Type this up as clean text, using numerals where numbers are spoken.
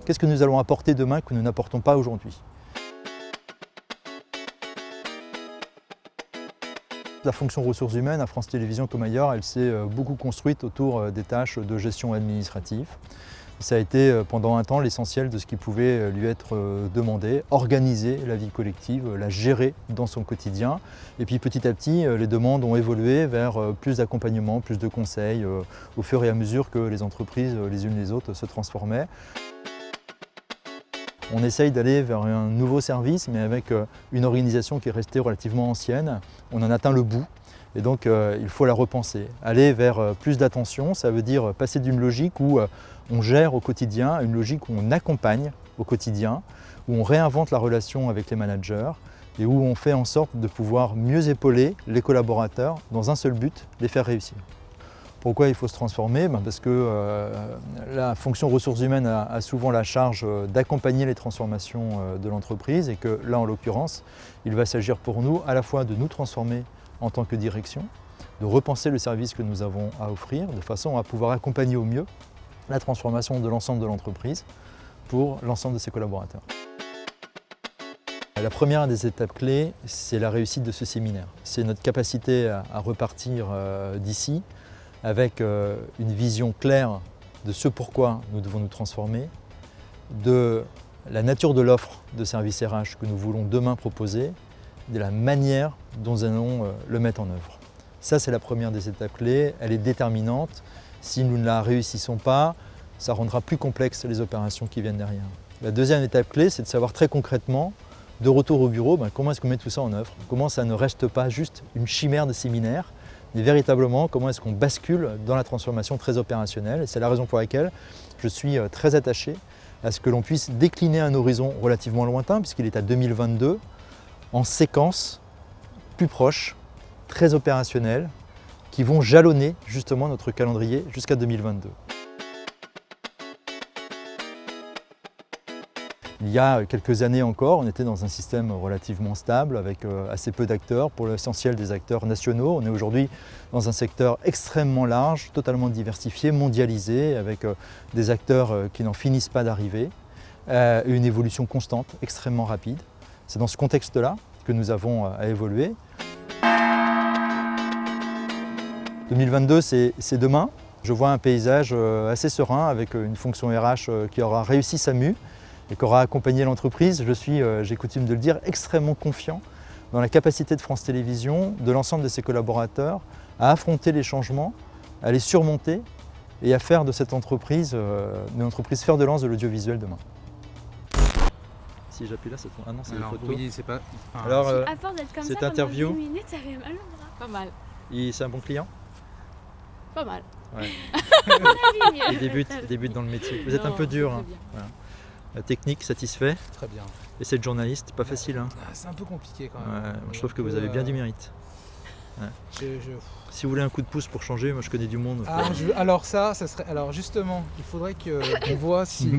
Qu'est-ce que nous allons apporter demain que nous n'apportons pas aujourd'hui? La fonction ressources humaines à France Télévisions comme ailleurs, elle s'est beaucoup construite autour des tâches de gestion administrative. Ça a été pendant un temps l'essentiel de ce qui pouvait lui être demandé, organiser la vie collective, la gérer dans son quotidien. Et puis petit à petit, les demandes ont évolué vers plus d'accompagnement, plus de conseils au fur et à mesure que les entreprises les unes les autres se transformaient. On essaye d'aller vers un nouveau service, mais avec une organisation qui est restée relativement ancienne. On en atteint le bout et donc il faut la repenser. Aller vers plus d'attention, ça veut dire passer d'une logique où on gère au quotidien à une logique où on accompagne au quotidien, où on réinvente la relation avec les managers et où on fait en sorte de pouvoir mieux épauler les collaborateurs dans un seul but, les faire réussir. Pourquoi il faut se transformer? Parce que la fonction ressources humaines a souvent la charge d'accompagner les transformations de l'entreprise et que là, en l'occurrence, il va s'agir pour nous à la fois de nous transformer en tant que direction, de repenser le service que nous avons à offrir de façon à pouvoir accompagner au mieux la transformation de l'ensemble de l'entreprise pour l'ensemble de ses collaborateurs. La première des étapes clés, c'est la réussite de ce séminaire. C'est notre capacité à repartir d'ici avec une vision claire de ce pourquoi nous devons nous transformer, de la nature de l'offre de services RH que nous voulons demain proposer, de la manière dont nous allons le mettre en œuvre. Ça, c'est la première des étapes clés, elle est déterminante. Si nous ne la réussissons pas, ça rendra plus complexes les opérations qui viennent derrière. La deuxième étape clé, c'est de savoir très concrètement, de retour au bureau, comment est-ce qu'on met tout ça en œuvre? Comment ça ne reste pas juste une chimère de séminaire, mais véritablement comment est-ce qu'on bascule dans la transformation très opérationnelle. Et c'est la raison pour laquelle je suis très attaché à ce que l'on puisse décliner un horizon relativement lointain, puisqu'il est à 2022, en séquences plus proches, très opérationnelles, qui vont jalonner justement notre calendrier jusqu'à 2022. Il y a quelques années encore, on était dans un système relativement stable avec assez peu d'acteurs, pour l'essentiel des acteurs nationaux. On est aujourd'hui dans un secteur extrêmement large, totalement diversifié, mondialisé, avec des acteurs qui n'en finissent pas d'arriver, et une évolution constante, extrêmement rapide. C'est dans ce contexte-là que nous avons à évoluer. 2022, c'est demain. Je vois un paysage assez serein avec une fonction RH qui aura réussi sa mue et qui aura accompagné l'entreprise. Je suis, j'ai coutume de le dire, extrêmement confiant dans la capacité de France Télévisions, de l'ensemble de ses collaborateurs, à affronter les changements, à les surmonter et à faire de cette entreprise une entreprise fer de lance de l'audiovisuel demain. Si j'appuie là, ça tourne. Ah non, c'est des photos. Oui, c'est pas... Enfin, alors, À force d'être comme cette ça interview, pendant 10 minutes, ça fait mal au bras. Pas mal. c'est un bon client? Pas mal. Ouais. Mieux. Il débute dans le métier. Vous êtes un peu dur. Hein. Voilà. La technique, satisfait. très bien. Et c'est le journaliste, pas facile. Hein. C'est un peu compliqué quand Ouais, même. je trouve que vous avez bien du mérite. Ouais. Si vous voulez un coup de pouce pour changer, moi je connais du monde. Alors ça serait... Alors justement, il faudrait qu'on voit si...